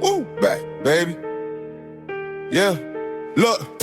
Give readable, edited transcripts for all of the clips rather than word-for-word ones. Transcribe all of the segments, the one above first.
Woo, back, baby. Yeah, look,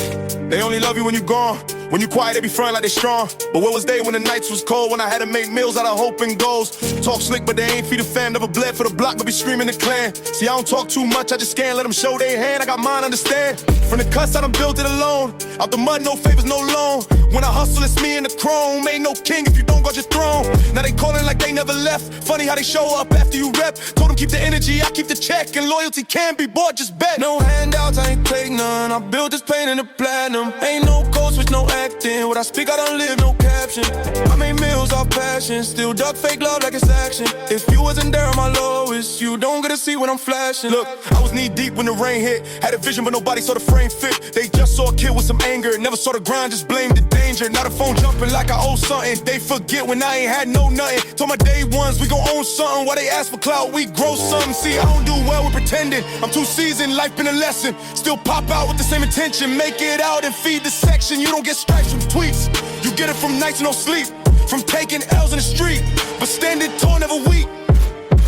they only love you when you're gone. When you quiet, they be front like they strong. But where was they when the nights was cold? When I had to make meals out of hope and goals. Talk slick, but they ain't feed a fam. Never bled for the block, but be screaming the clan. See, I don't talk too much, I just scan. Let them show their hand, I got mine, understand. From the cuts, I done built it alone. Out the mud, no favors, no loan. When I hustle, it's me and the chrome. Ain't no king if you don't guard your throne. Now they calling like they never left. Funny how they show up after you rep. Told them keep the energy, I keep the check. And loyalty can be bought, just bet. No handouts, I ain't take none. I built this pain in the platinum. Ain't no code switch, no acting. What I speak, I don't live, no caption. I made meals off passion. Still duck fake love like it's action. If you wasn't there on my lowest, you don't get to see when I'm flashing. Look, I was knee deep when the rain hit. Had a vision, but nobody saw the frame fit. They just saw a kid with some anger. Never saw the grind, just blamed the danger. Now the phone jumping like I owe something. They forget when I ain't had no nothing. Told my day ones we gon' own something. While they ask for clout, we grow something. See, I don't do well with pretending. I'm too seasoned, life been a lesson. Still pop out with the same intention. Make it out and feed the section. You don't get stripes from tweets. You get it from nights no sleep. From taking L's in the street. But standing tall, never weak.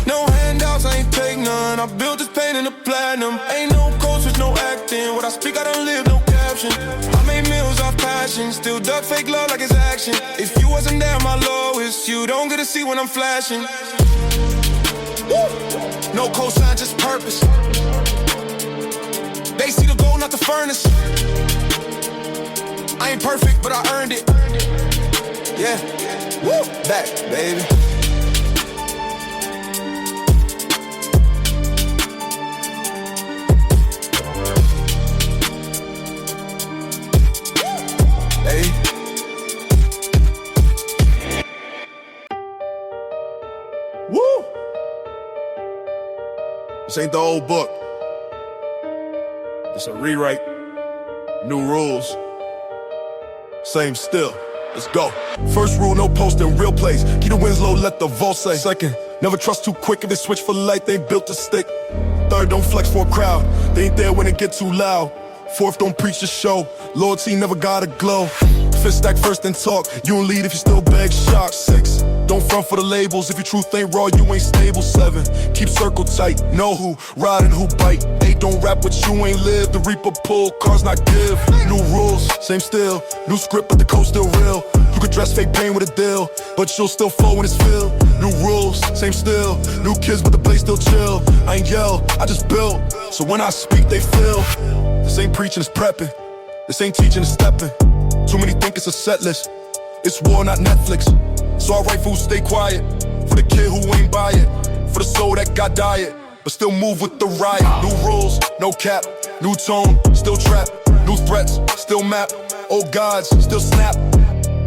No handouts, I ain't take none. I built this pain in the platinum. Ain't no code switch, no acting. What I speak, I don't live, no caption. I made meals off passion. Still duck fake love like it's action. If you wasn't there at my lowest, you don't get to see when I'm flashing. Woo! No cosign, just purpose. They see the gold, not the furnace. I ain't perfect, but I earned it. Yeah, woo, back, baby. Hey. Woo! This ain't the old book. It's a rewrite. New rules. Same still. Let's go. First rule, no posting, real plays. Keep the wins low, let the vault say. Second, never trust too quick. If they switch for light, they ain't built to stick. Third, don't flex for a crowd. They ain't there when it get too loud. Fourth, don't preach the show. Loyalty never gotta glow. Fifth, stack first and talk. You don't lead if you still beg shock. Six, don't front for the labels. If your truth ain't raw, you ain't stable. Seven, keep circle tight. Know who ride and who bite. Eight, don't rap what you ain't live. The reaper pull, cars not give. New rules, same still. New script, but the code still real. You could dress fake pain with a deal, but you'll still flow when it's filled. New rules, same still. New kids, but the place still chill. I ain't yell, I just build. So when I speak, they feel. This ain't preaching, it's prepping. This ain't teaching, it's stepping. Too many think it's a set list. It's war, not Netflix. So I write for who stay quiet. For the kid who ain't buy it. For the soul that got diet, but still move with the riot. New rules, no cap. New tone, still trap. New threats, still map. Old gods, still snap.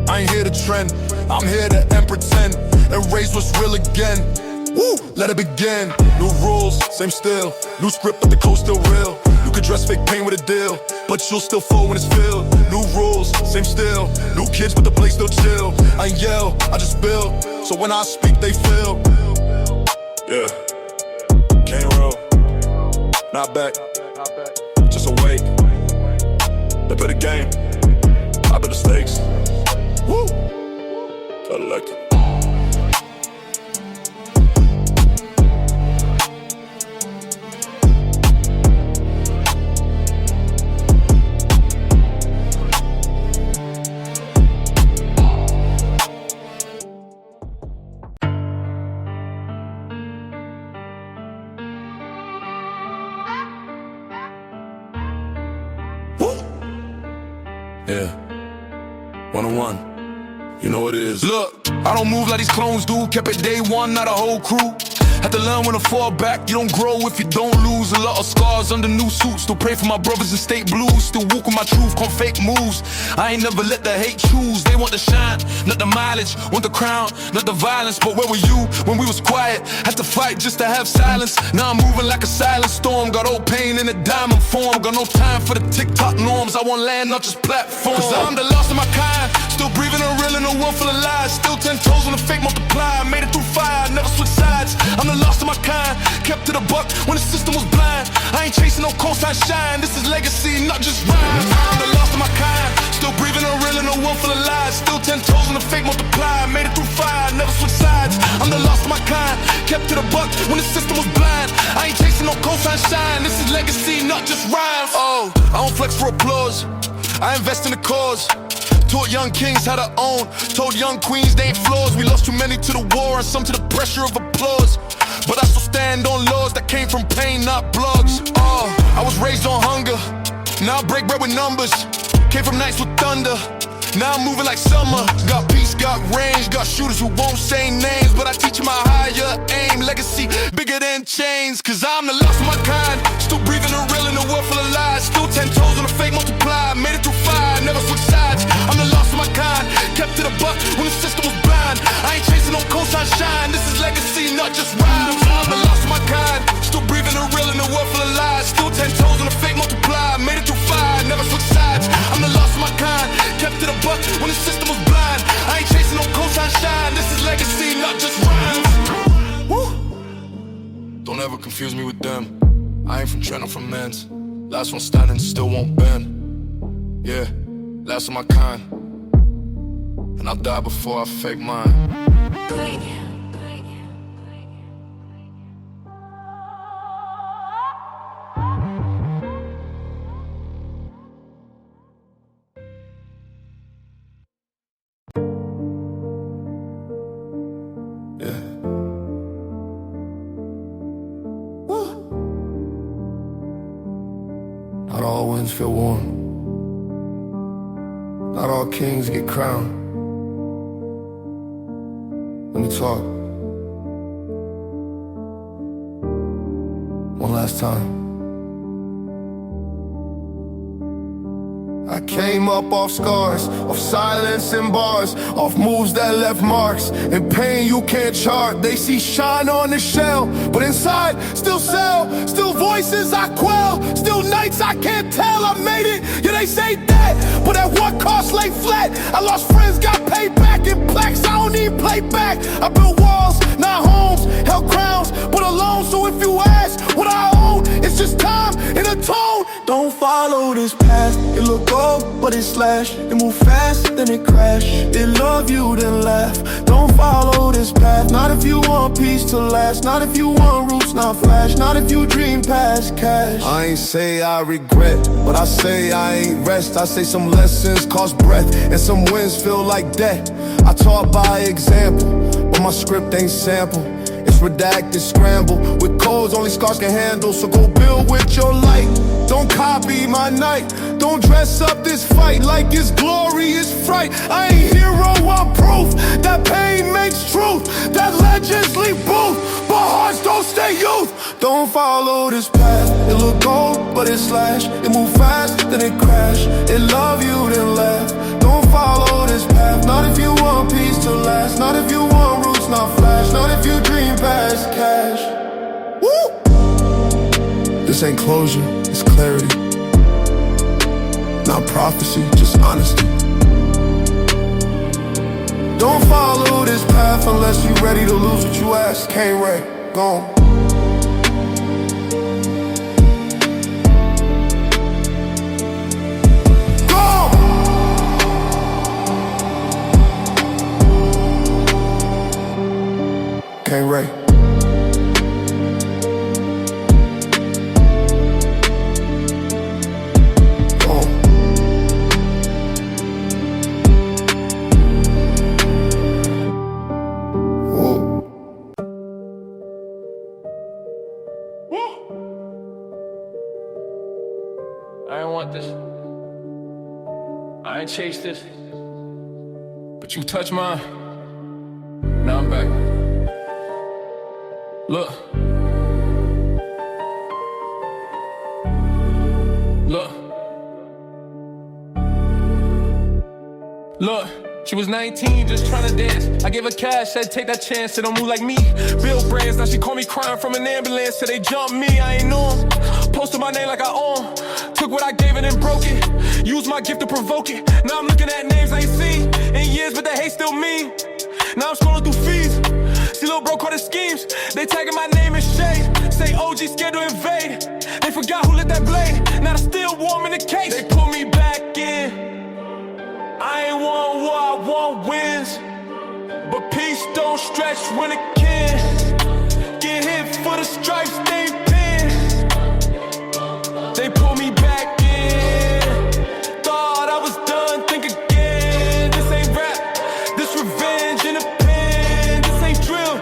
I ain't here to trend. I'm here to end pretend. And raise what's real again. Woo, let it begin. New rules, same still. New script, but the code still real. You could dress fake pain with a deal, but you'll still fall when it's filled. New rules, same still. New kids, but the place still chill. I ain't yell, I just build. So when I speak, they feel. Yeah, can't roll. Not back, just awake. They play the game, I bet the stakes. Woo, elected. Yeah, 101, you know what it is. Look, I don't move like these clones do. Kept it day one, not a whole crew. Had to learn when to fall back. You don't grow if you don't lose. A lot of scars under new suits. Still pray for my brothers in state blues. Still walk with my truth, come fake moves. I ain't never let the hate choose. They want the shine, not the mileage. Want the crown, not the violence. But where were you when we was quiet? Had to fight just to have silence. Now I'm moving like a silent storm. Got old pain in a diamond form. Got no time for the TikTok norms. I want land, not just platform. Cause I'm the last of my kind. Still breathing and real in a world full of lies. Still 10 toes on the fake multiply. Made it through fire, never switch sides. I'm the last of my kind. Kept to the buck when the system was blind. I ain't chasing no cosign shine. This is legacy, not just rhyme. I'm the last of my kind. Still breathing and real in a world full of lies. Still 10 toes on the fake multiply. Made it through fire, never switch sides. I'm the last of my kind. kept to the buck when the system was blind. I ain't chasing no cosign shine, this is legacy, not just rhymes. Oh, I don't flex for applause, I invest in the cause. Taught young kings how to own, told young queens they ain't flaws. We lost too many to the war and some to the pressure of applause. But I still stand on laws that came from pain, not blogs. Oh, I was raised on hunger, now I break bread with numbers. Came from nights with thunder, now I'm moving like summer. Got peace, got range, got shooters who won't say names, but I teach them a higher aim. Legacy bigger than chains, cause I'm the last of my kind. Still breathing the real in a world full of lies. Still 10 toes on the fake multiply. Made it through fire, never switch sides. I'm the last of my kind, kept to the buck when the system was blind. I ain't chasing no cosign shine, this is legacy, not just rhymes. I'm the last of my kind, still breathing the real in a world full of lies. Still 10 toes on the fake multiply. Made it through fire, never switch sides. I'm the last of my kind, kept to the buck when the system was blind. I ain't chasing no cosign shine, this is legacy, not just rhymes. Woo. Don't ever confuse me with them, I ain't from Trent, I'm from Men's. Last one standing, still won't bend. Yeah, last of my kind, and I'll die before I fake mine. Not all winds feel warm, not all kings get crowned. Let me talk one last time. I came up off scars, off silence and bars, off moves that left marks and pain you can't chart. They see shine on the shell, but inside still sell, still voices I quell, still nights I can't tell I made it. Yeah, they say that, but at what cost lay flat? I lost friends, got paid back in plaques, I don't even play back. I built walls, not homes, held crowns, but alone. So if you ask what I own, it's just time and a tone. Don't follow this path, it look gold, but it's slash. It move fast, then it crash. They love you, then laugh. Don't follow this path, not if you want peace to last. Not if you want roots, not flash. Not if you dream past cash. I ain't say I regret, but I say I ain't rest. I say some lessons cost breath, and some wins feel like death. I taught by example, but my script ain't sample. It's redacted, scramble, with codes only scars can handle. So go build with your light, don't copy my night. Don't dress up this fight like it's glorious fright. I ain't hero, I'm proof that pain makes truth, that legends leave booth, but hearts don't stay youth. Don't follow this path, it look gold, but it's slash. It move fast, then it crash. It love you, then laugh. Don't follow this path, not if you want peace to last. Not if you want roots, not flash. Not if you dream past cash. Woo! This ain't closure, it's clarity. Not prophecy, just honesty. Don't follow this path unless you ready to lose what you ask. Can't wreck, gone. Can't wreck. I ain't want this, I ain't chased this, but you touched mine, now I'm back. Look, look, look. She was 19, just trying to dance. I gave her cash, said take that chance, said don't move like me. Build brands, now she call me crying from an ambulance. Said they jumped me, I ain't know 'em. Posted my name like I own. Took what I gave and then broke it. Used my gift to provoke it. Now I'm looking at names I ain't seen in years, but the hate still mean. Now I'm scrolling through feeds. See little bro caught his schemes. They tagging my name in shade. Say OG scared to invade. They forgot who lit that blade. Now they still warm in the case. They put me back in. I ain't want war, I want wins. But peace don't stretch when it can. get hit for the stripes they been. They pull me back in. Thought I was done, think again. This ain't rap, this revenge in a pen. This ain't drill,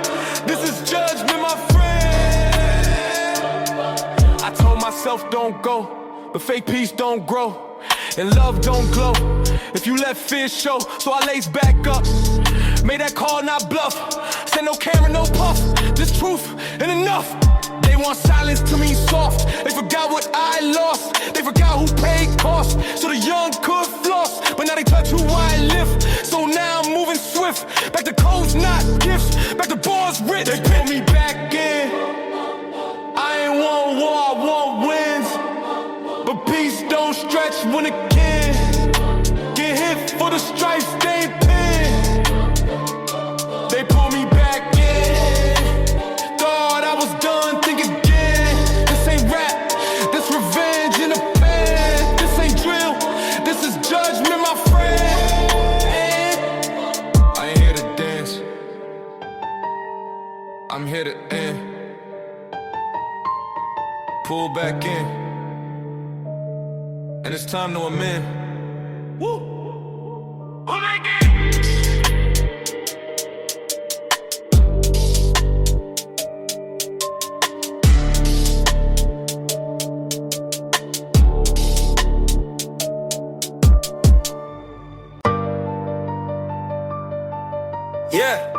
this is judgment, my friend. I told myself don't go, but fake peace don't grow, and love don't glow if you let fear show. So I lace back up, made that call, not bluff. Said no camera, no puff, just truth and enough. They want silence to mean soft. They forgot what I lost. They forgot who paid cost, so the young could floss. But now they touch who I lift. So now I'm moving swift. Back to codes, not gifts. Back to bars rich. They pull me back in. I ain't want war, I want wins. But peace don't stretch when it can. Get hit for the stripes they pin. They pull me back in. Thought I was done, think again. This ain't rap, this revenge in a pen. This ain't drill, this is judgment, my friend. I ain't here to dance, I'm here to end. Pull back in, and it's time to amend. Woo! Pull back in! Yeah.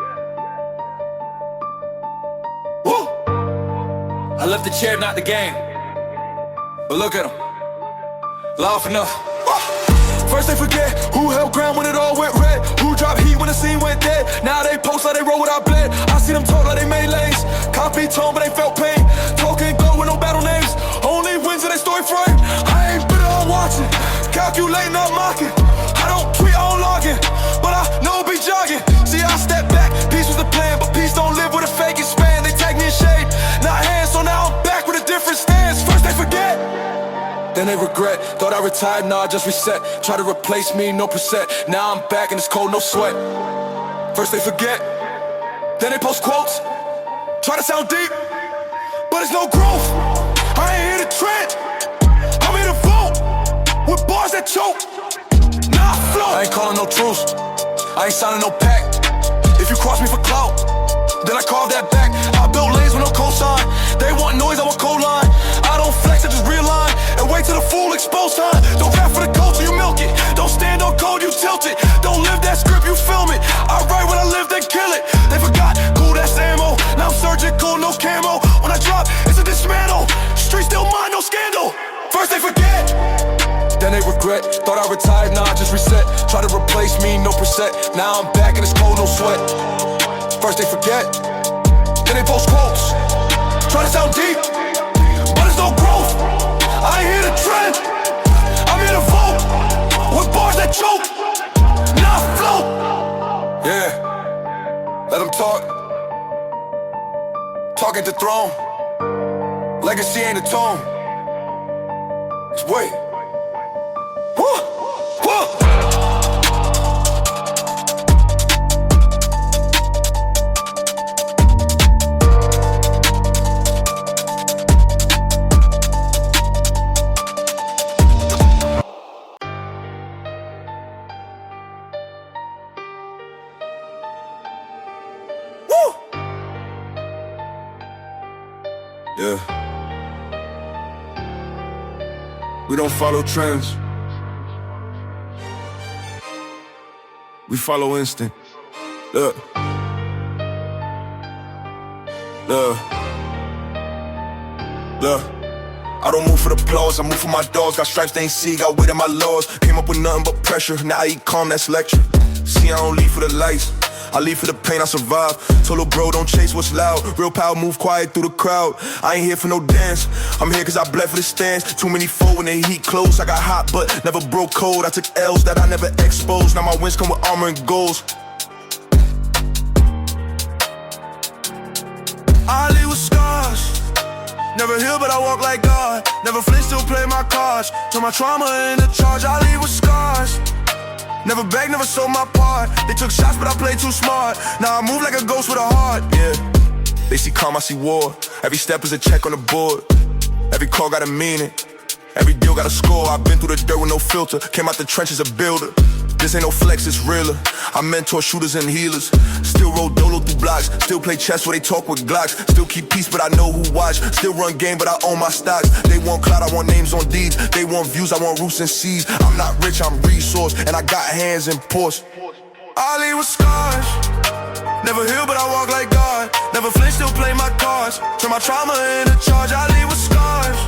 Woo! I left the chair, not the game. But look at them, laugh enough. First they forget who held ground when it all went red. Who dropped heat when the scene went dead. Now they post like they roll without bled. I see them talk like they made lanes. Copy tone but they felt pain. Talking go with no battle names. Only wins in their story frame. I ain't bitter, I'm watching. Calculating, not mocking. I don't tweet, I don't log in. But I know be jogging. See I step back, peace was the plan. But peace don't live with a fake span. They tag me in shade, not hands. So now I'm back with a different stance. First they forget, then they regret. Thought I retired, nah, I just reset. Try to replace me, no preset. Now I'm back and it's cold, no sweat. First they forget, then they post quotes. Try to sound deep, but it's no growth. I ain't here to trend, I'm here to vote. With bars that choke, nah, I float. I ain't calling no truce, I ain't signing no pact. If you cross me for clout, then I carve that back. I build lanes with no cosign. They want noise, I want cold line. I don't flex, I just realign. And wait till the fool expose time. Don't rap for the culture, you milk it. Don't stand on code, you tilt it. Don't live that script, you film it. I write when I live, then kill it. They forgot, cool, that's ammo. Now I'm surgical, no camo. When I drop, it's a dismantle. Street still mine, no scandal. First they forget, then they regret. Thought I retired, nah, I just reset. Try to replace me, no preset. Now I'm back and it's cold, no sweat. First they forget, then they post quotes. Try to sound deep, but it's no growth. I ain't here to trend, I'm here to vote. With bars that choke, now I float. Yeah, let them talk. Talk at the throne. Legacy ain't a tomb. Just wait. Woo! Woo! Yeah. We don't follow trends, we follow instinct. Look. Look. Look. I don't move for the applause, I move for my dogs. Got stripes they ain't see, got weight in my laws. Came up with nothing but pressure, now I eat calm, that's lecture. See, I don't leave for the lights, I leave for the pain, I survive. Told little bro, don't chase what's loud. Real power, move quiet through the crowd. I ain't here for no dance, I'm here cause I bled for the stands. Too many fold when the heat close. I got hot but never broke cold. I took L's that I never exposed. Now my wins come with armor and goals. I leave with scars, never heal but I walk like God. Never flinch, still play my cards. Turn my trauma into charge. I leave with scars, never begged, never sold my part. They took shots but I played too smart. Now I move like a ghost with a heart, yeah. They see calm, I see war. Every step is a check on the board. Every call got a meaning. Every deal got a score. I've been through the dirt with no filter. Came out the trenches a builder. This ain't no flex, it's realer. I mentor shooters and healers. Still roll dolo through blocks. Still play chess where they talk with Glocks. Still keep peace, but I know who watch. Still run game, but I own my stocks. They want clout, I want names on deeds. They want views, I want roofs and seas. I'm not rich, I'm resource, and I got hands in Porsche. I leave with scars. Never heal, but I walk like God. Never flinch, still play my cards. Turn my trauma into charge. I leave with scars.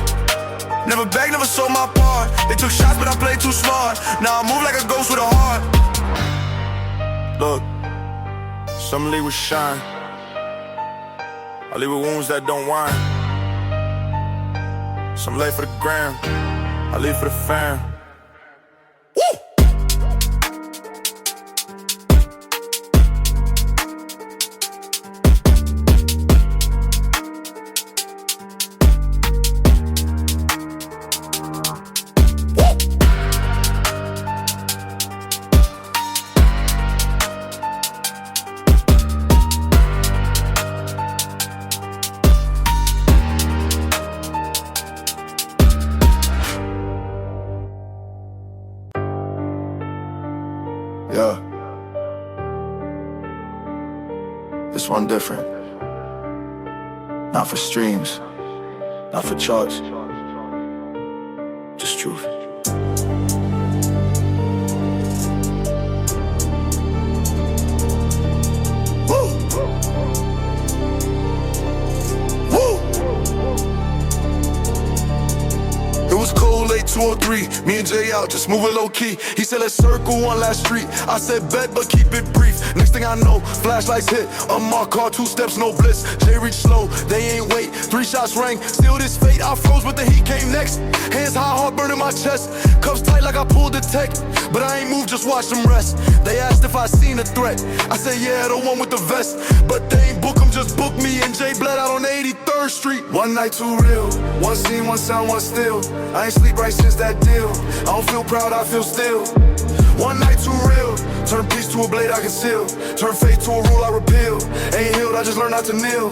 Never begged, never sold my part. They took shots, but I played too smart. Now I move like a ghost with a heart. Look, some leave with shine. I leave with wounds that don't whine. Some lay for the gram. I leave for the fam. Woo! Yeah. This one different. Not for streams, not for charts. Just truth. It was cold, late 203. Me and Jay out, just moving low key. He said, let's circle one last street. I said, bet, but keep it brief. Next thing I know, flashlights hit. Unmarked car, 2 steps, no blitz. Jay reached slow, they ain't wait. 3 shots rang, still this fate. I froze, but the heat came next. Hands high, heart burning my chest. Cuffs tight like I pulled the tech. But I ain't moved, just watch them rest. They asked if I seen a threat. I said, yeah, the one with the vest. But they ain't book 'em, just book me. And Jay bled out on 83rd Street. One night too real. One scene, one sound, one still. I ain't sleep right since that deal. I don't feel proud, I feel still. One night too real. Turn peace to a blade I conceal. Turn faith to a rule I repeal. Ain't healed, I just learned not to kneel.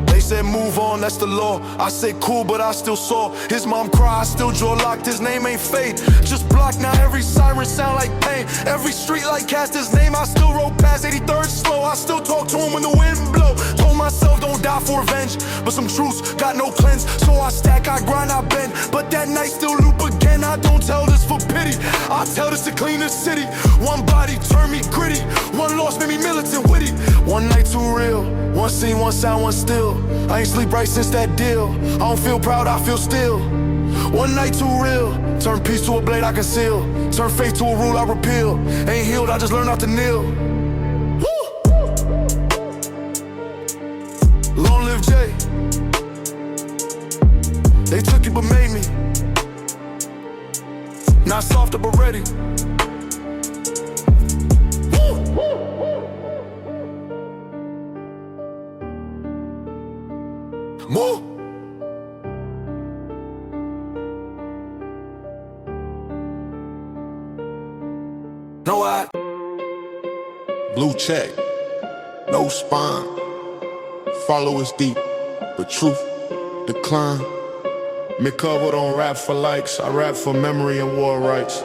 They said move on, that's the law. I said cool, but I still saw his mom cry, I still jaw locked. His name ain't fate, just blocked. Now every siren sound like pain. Every street light cast his name. I still rode past 83rd slow. I still talk to him when the wind blow. Told myself don't die for revenge, but some truths got no cleanse. So I stack, I grind, I bend. But that night still loop again. I don't tell this for pity, I tell this to clean the city. One body turned me gritty. One loss made me militant witty. One night too real. One scene, one sound, one still. I ain't sleep right since that deal. I don't feel proud, I feel still. One night too real. Turn peace to a blade I conceal. Turn faith to a rule I repeal. Ain't healed, I just learned not to kneel. Woo! Long live Jay. They took it but made me. Not softer but ready. More. No, I blue check, no spine. Followers deep, but truth decline. Me cover don't rap for likes, I rap for memory and war rights.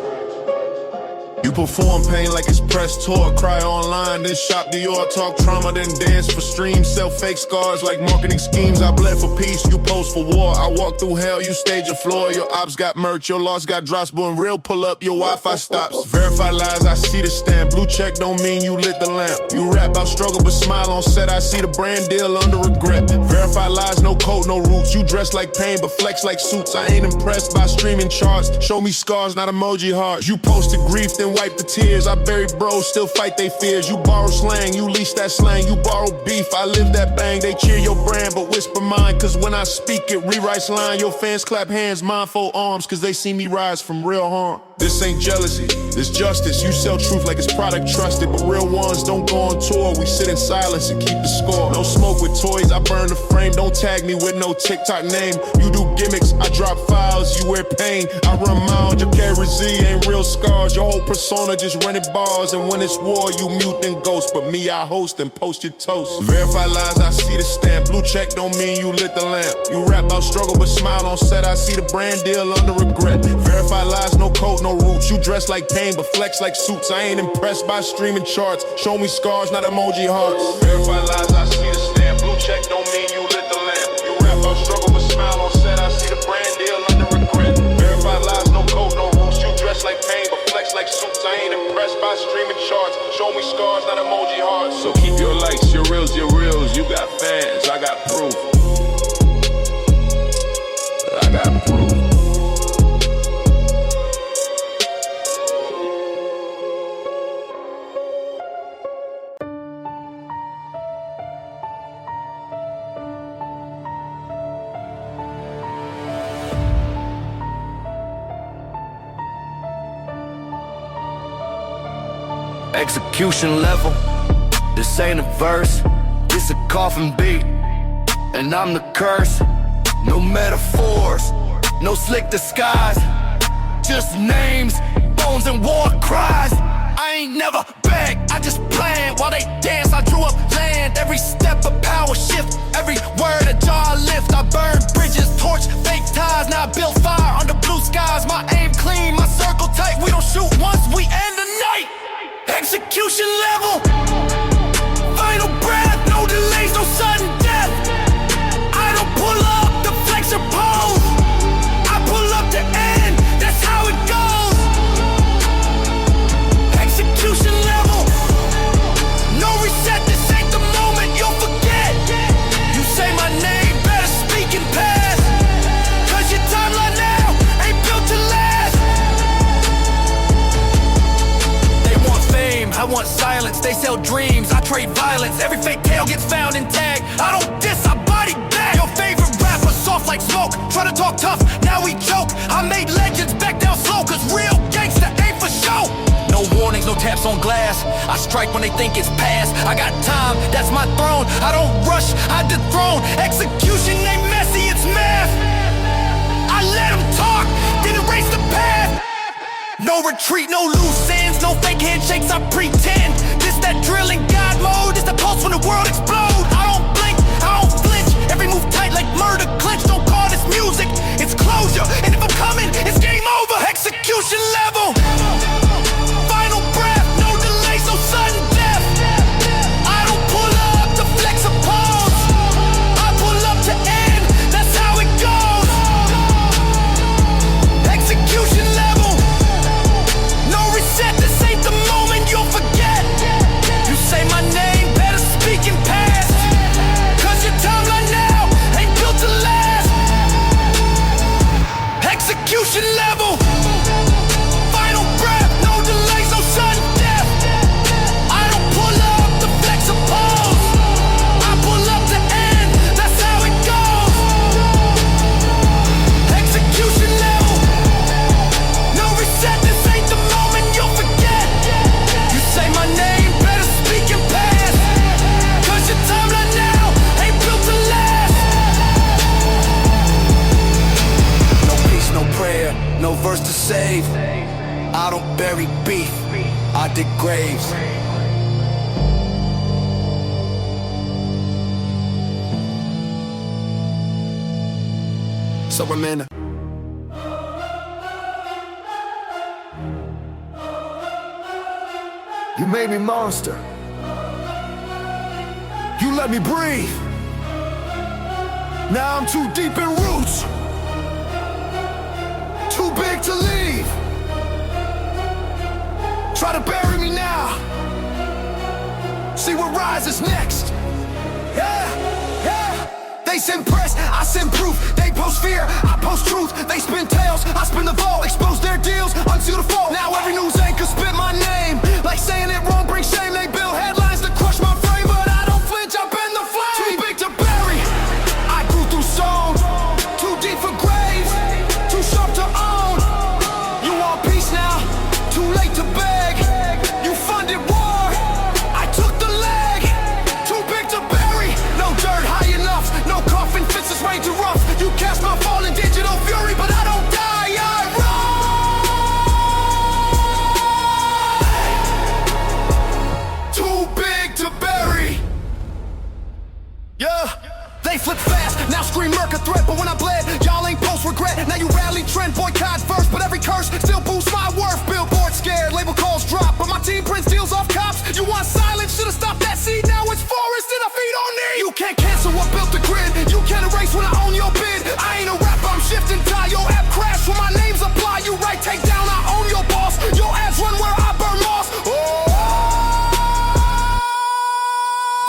You perform pain like it's press tour, cry online, then shop Dior, talk trauma, then dance for streams, sell fake scars like marketing schemes. I bled for peace, you post for war. I walk through hell, you stage a floor. Your ops got merch, your loss got drops, but when real pull up, your Wi-Fi stops. Verified lies, I see the stamp. Blue check don't mean you lit the lamp. You rap about struggle, but smile on set. I see the brand deal under regret. Verified lies, no code, no roots. You dress like pain, but flex like suits. I ain't impressed by streaming charts. Show me scars, not emoji hearts. You posted grief, then wipe the tears. I bury bros, still fight they fears. You borrow slang, you lease that slang. You borrow beef, I live that bang. They cheer your brand, but whisper mine. Cause when I speak it, rewrites line. Your fans clap hands, mine fold arms. Cause they see me rise from real harm. This ain't jealousy, this justice. You sell truth like it's product trusted, but real ones don't go on tour. We sit in silence and keep the score. No smoke with toys, I burn the frame. Don't tag me with no TikTok name. You do gimmicks, I drop files, you wear pain. I run miles, your carry Z ain't real scars. Your whole persona persona, just running bars. And when it's war, you mute and ghost. But me, I host and post your toast. Verify lies, I see the stamp. Blue check don't mean you lit the lamp. You rap about struggle, but smile on set. I see the brand deal under regret. Verify lies, no code, no roots. You dress like pain, but flex like suits. I ain't impressed by streaming charts. Show me scars, not emoji hearts. Verify lies, I see the stamp. Blue check don't mean you lit the lamp. You rap about struggle, but smile on set. I see the brand deal under regret. Verify lies, no code, no roots. You dress like pain, but flex like suits. I ain't impressed by streaming charts. Show me scars, not emoji hearts. So keep your likes, your reels, your reels. You got fans, I got proof. I got proof. Execution level, this ain't a verse, this a coffin beat, and I'm the curse. No metaphors, no slick disguise, just names, bones and war cries. I ain't never begged, I just planned while they dance. I drew up land, every step a power shift, every word a jar I lift. I burn bridges, torch fake ties, now I build fire under blue skies. My aim clean, my circle tight, we don't shoot once, we end the night. Execution level, final breath, no delays, no sudden death. I don't pull up the flex or pose, I pull up the end, that's how it goes. Execution level, no reset, this ain't the moment you'll forget. You say my name, better speak in past, cause your timeline now ain't built to last. They want fame, I want silence, they sell dreams, I trade violence. Every fake tale gets found and tagged, I don't diss, I body bag. Your favorite rapper, soft like smoke, try to talk tough, now we choke. I made legends back down slow, cause real gangsta ain't for show. No warnings, no taps on glass, I strike when they think it's past. I got time, that's my throne, I don't rush, I dethrone. Execution ain't messy, it's math. I let them talk, then erase the path. No retreat, no loose ends, no fake handshakes, I pretend. This that drilling God mode, this the pulse when the world explodes. I don't blink, I don't flinch, every move tight like murder clinch. Don't call this music, it's closure, and if I'm coming, it's game over. Execution level, final breath, no delays, no sudden death. I don't pull up to flex or pose, I pull up to end, that's how it goes. Execution level, no reset, this ain't the moment you'll forget. You say my name, better speak in past, cause your timeline now ain't built to last. Execution level, final breath, no delays, no sudden death. I don't pull up to flex or pose, I pull up to end, that's how it goes. Execution level, no reset, this ain't the moment you'll forget. You say my name, better speak in past, cause your timeline now ain't built to last. No peace, no prayer, no verse to save. I don't bury beef, I dig graves. So I'm in You made me monster. You let me breathe. Now I'm too deep in roots, too big to leave. Try to bury me now, see what rises next. Yeah, yeah. They send press, I send proof. They post fear, I post truth. They spin tales, I spin the vault. Expose their deals, unseal the fault. Now every news anchor spit my name, like saying it wrong brings shame. They build headlines to crush my frame, but I don't flinch, I bend the flame. Too big to bury, I grew through songs. Too deep for graves, too sharp to own. You want peace now, too late to beg. You funded war, I took the leg. Too big to bury, no dirt high enough, no coffin fits this way too rough. You cast my fall in digital fury, but I don't die, I threat, but when I bled, y'all ain't post regret. Now you rally trend, boycott verse, but every curse still boosts my worth. Billboard scared, label calls drop, but my team prints deals off cops. You want silence, should've stopped that seed. Now it's forest and I feed on need. You can't cancel what built the grid. You can't erase when I own your bid. I ain't a rapper, I'm shifting tie. Your app crash when my name's apply. You right, take down, I own your boss. Your ads run where I burn loss.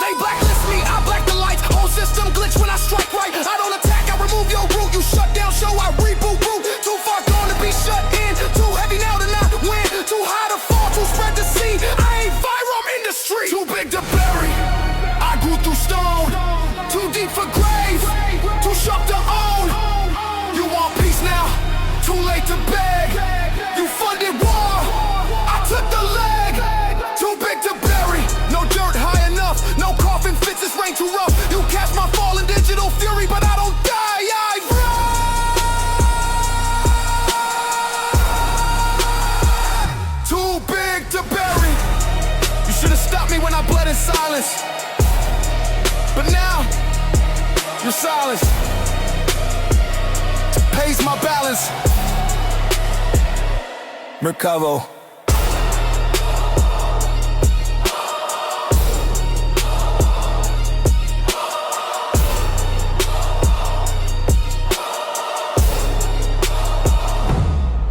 They blacklist me, I black the lights. Whole system glitch when I strike right. I don't attack, I remove your root. You shut down show, I reboot root. Too far gone to be shut in. Too heavy now to not win. Too high to fall, too spread to see. I ain't viral, I'm industry. Too big to bury, I grew through stone. Too deep for grave, too sharp to own. You want peace now, too late to beg. You funded war, I took the leg. Too big to bury, no dirt high enough. No coffin fits, this rain too rough. You catch my fall in digital fury, but I don't die, I run. Too big to bury. You should've stopped me when I bled in silence, but now your silence pays my balance. Mercado.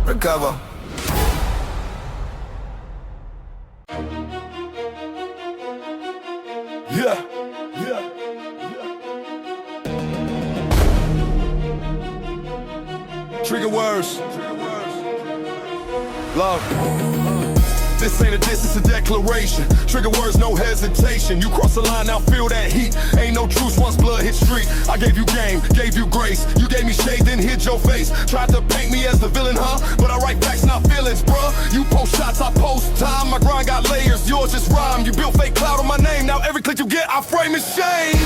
Mercado. Yeah. Trigger words. Love. This ain't a diss, it's a declaration. Trigger words, no hesitation. You cross the line, now feel that heat. Ain't no truce once blood hit street. I gave you game, gave you grace. You gave me shade, then hid your face. Tried to paint me as the villain, huh? But I write facts, not feelings, bruh. You post shots, I post time. My grind got layers, yours just rhyme. You built fake cloud on my name. Now every click you get, I frame in shame.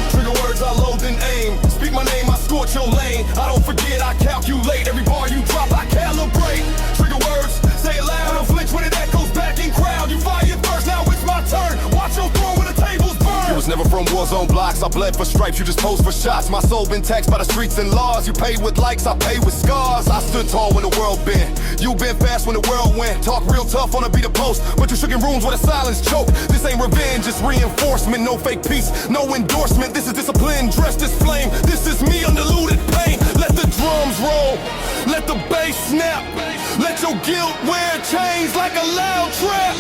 Trigger words, I load and aim. Speak my name, I scorch your lane. I don't forget, I calculate. Every bar you drop, I calibrate. Trigger words, say it loud. Don't flinch when it echoes back in crowd. You fire first, now it's my turn. Watch your throne when the tables burn. You was never from war zone blocks. I bled for stripes, you just posed for shots. My soul been taxed by the streets and laws. You paid with likes, I paid with scars. I stood tall when the world bent. You been fast when the world went. Talk real tough on a beat of post, but you shook in rooms where the silence choke. This ain't revenge, it's reinforcement. No fake peace, no endorsement. This is discipline, dressed as flame. This is me undiluted pain. Let the drums roll, let the bass snap. Let your guilt wear chains like a loud trap.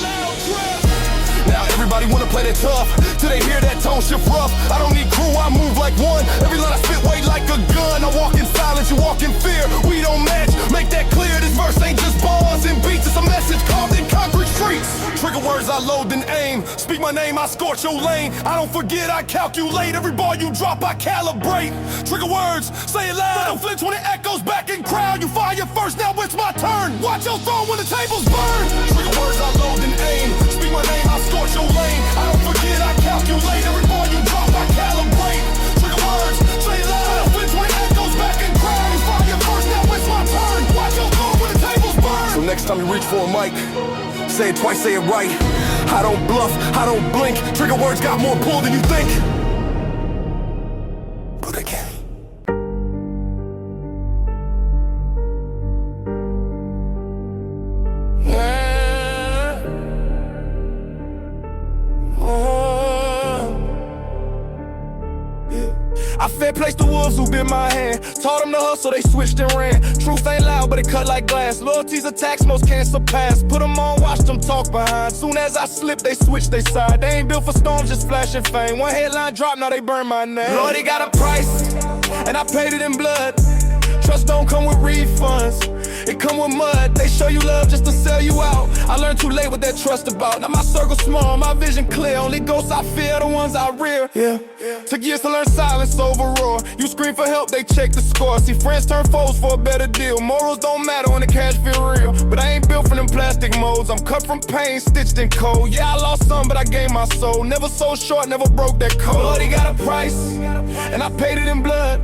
Now everybody wanna play that tough, till they hear that tone shift rough. I don't need crew, I move like one. Every line I spit weight like a gun. I walk in silence, you walk in fear. We don't match, make that clear. This verse ain't just bars and beats, it's a message carved in concrete streets. Trigger words, I load and aim. Speak my name, I scorch your lane. I don't forget, I calculate. Every bar you drop, I calibrate. Trigger words, say it loud. Don't flinch when it echoes back in crowd. You fire first, now it's my turn. Watch your throne when the tables burn. Trigger words, I load and aim. Speak my name, I scorch your lane. I don't forget, I calculate. Every bar you drop, I calibrate. Trigger words, say it loud. Don't flinch when it echoes back in crowd. You fire first, now it's my turn. Watch your throne when the tables burn. So next time you reach for a mic, say it twice, say it right. I don't bluff, I don't blink. Trigger words got more pull than you think. But again. I fair place the wolves who bit my hand. Taught them to hustle, they switched and ran. Truth ain't loud, but it cut like glass. Loyalty's a tax most can't surpass. Put them on, watch them talk behind. Soon as I slip, they switch they side. They ain't built for storms, just flashing fame. One headline drop, now they burn my name. Lord, they got a price, and I paid it in blood. Trust don't come with refunds, it come with mud. They show you love just to sell you out. I learned too late what that trust about. Now my circle small, my vision clear. Only ghosts I fear, the ones I rear. Yeah. Took years to learn silence over roar. You scream for help, they check the score. See friends turn foes for a better deal. Morals don't matter when the cash feel real. But I ain't built for them plastic molds. I'm cut from pain, stitched in cold. Yeah, I lost some, but I gained my soul. Never sold short, never broke that code. Lord, he got a price, and I paid it in blood.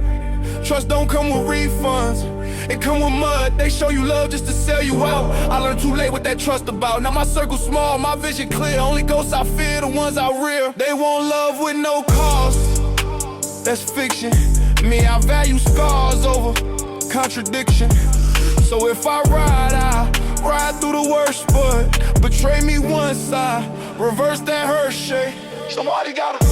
Trust don't come with refunds, it come with mud. They show you love just to sell you out. I learned too late what that trust about. Now my circle small, my vision clear. Only ghosts I fear, the ones I rear. They want love with no cost, that's fiction. Me, I value scars over contradiction. So if I ride through the worst, but betray me once, I reverse that Hershey. Somebody gotta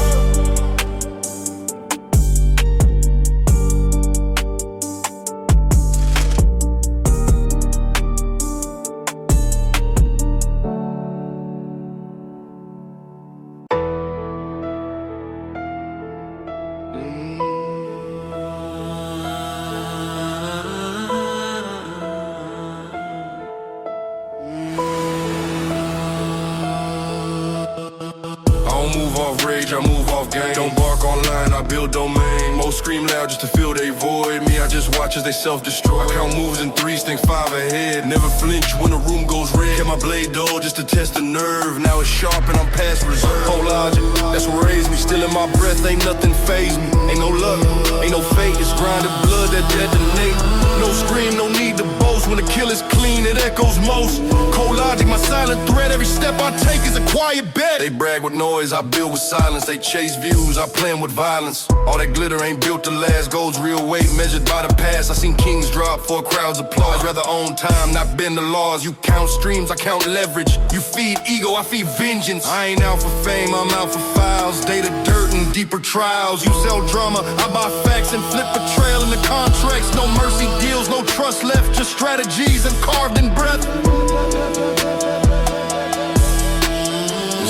I move off game. Don't bark online, I build domain. Most scream loud just to fill they void. Me, I just watch as they self-destroy. I count moves in threes, think 5 ahead. Never flinch when the room goes red. Kept my blade dull just to test the nerve. Now it's sharp and I'm past reserve. Whole logic, that's what raised me. Still in my breath, ain't nothing faze me. Ain't no luck, ain't no fate. It's grinded blood that detonate. No scream, no need to boast. When the kill is clean, it echoes most. Cold logic, my silent threat. Every step I take is a quiet bet. They brag with noise, I build with silence. They chase views, I plan with violence. All that glitter ain't built to last. Gold's real weight measured by the past. I seen kings drop for a crowd's applause. Rather own time, not bend the laws. You count streams, I count leverage. You feed ego, I feed vengeance. I ain't out for fame, I'm out for files. Data dirt and deeper trials. You sell drama, I buy facts and flip betrayal in the contracts. No mercy deals, no trust left. Just strategies and carved in breath.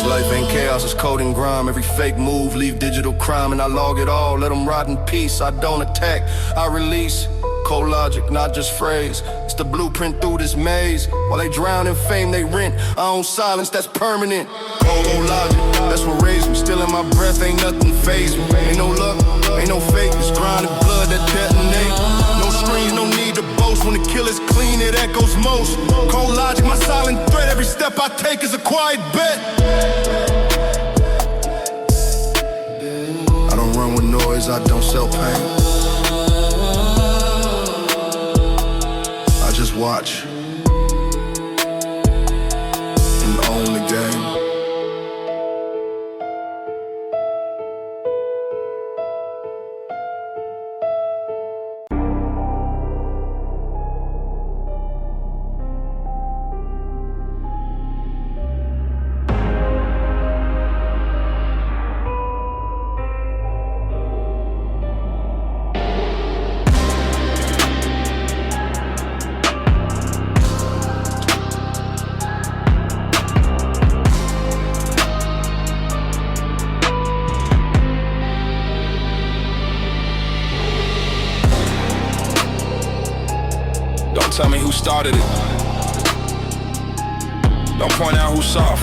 Life ain't chaos, it's code and grime. Every fake move, leave digital crime. And I log it all, let them rot in peace. I don't attack, I release. Cold logic, not just phrase. It's the blueprint through this maze. While they drown in fame, they rent. I own silence, that's permanent. Cold logic, that's what raised me. Still in my breath, ain't nothing faze me. Ain't no luck, ain't no fake. It's grinding blood that detonate. No screams, no need to boast. When the kill is clean, it echoes most. Cold logic, my silent threat. Every step I take is a quiet bet. I don't run with noise, I don't sell pain. I just watch and own the game. Tell me who started it. Don't point out who's soft.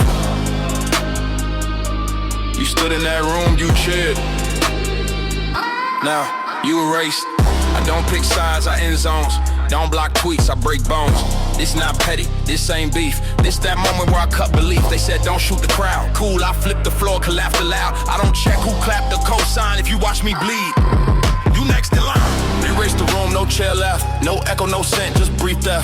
You stood in that room, you cheered. Now, you erased. I don't pick sides, I end zones. Don't block tweets, I break bones. This not petty, this ain't beef. This that moment where I cut belief. They said don't shoot the crowd. Cool, I flip the floor, can laugh aloud. I don't check who clapped the cosign if you watch me bleed. You next in line. Erase the room, no chair left. No echo, no scent, just brief death.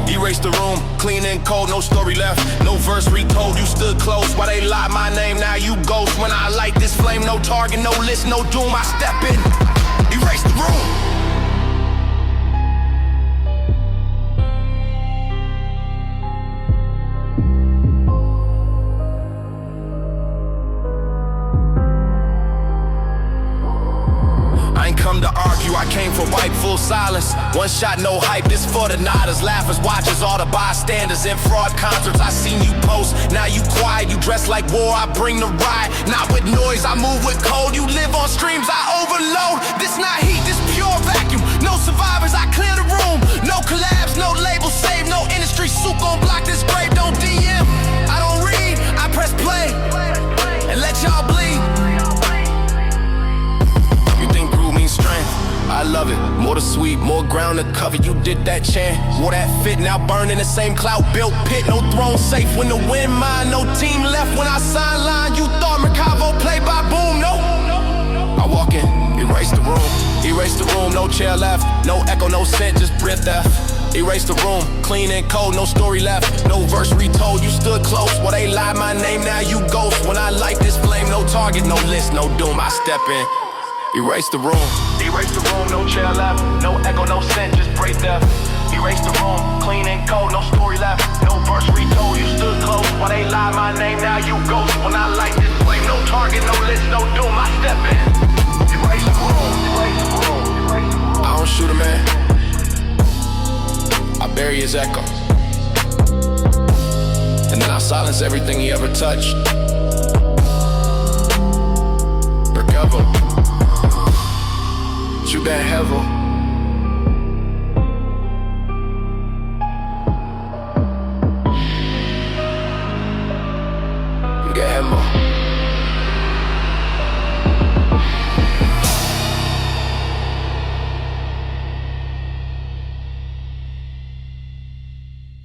Erase the room, clean and cold, no story left. No verse retold, you stood close. Why they lie my name, now you ghost. When I light this flame, no target, no list, no doom. I step in, erase the room. Come to argue, I came for white, full silence. One shot, no hype, this for the nodders, laughers, watchers, all the bystanders. In fraud concerts, I seen you post. Now you quiet, you dress like war, I bring the riot. Not with noise, I move with cold. You live on streams, I overload. This not heat, this pure vacuum. No survivors, I clear the room. No collabs, no labels saved. No industry suit gon' block this grave. Don't DM, I don't read, I press play and let y'all bleed. Strength, I love it. More to sweep, more ground to cover. You did that chant, wore that fit. Now burn in the same cloud, built pit. No throne safe when the wind mine. No team left when I sideline. You thought Mercavo played by boom, no. I walk in, erase the room. Erase the room, no chair left. No echo, no scent, just breath theft. Erase the room, clean and cold, no story left. No verse retold, you stood close. While they lie my name, now you ghost. When I light this flame, no target, no list, no doom. I step in. Erase the room. Erase the room, no chair left. No echo, no scent, just break death. Erase the room, clean and cold, no story left. No verse retold, you stood close. While they lie my name, now you ghost. When I light this flame, no target, no list, no doom, I step in. Erase the room, erase the room, erase the room. I don't shoot a man, I bury his echo. And then I silence everything he ever touched. Recover. Shoot that hevel. Get him up.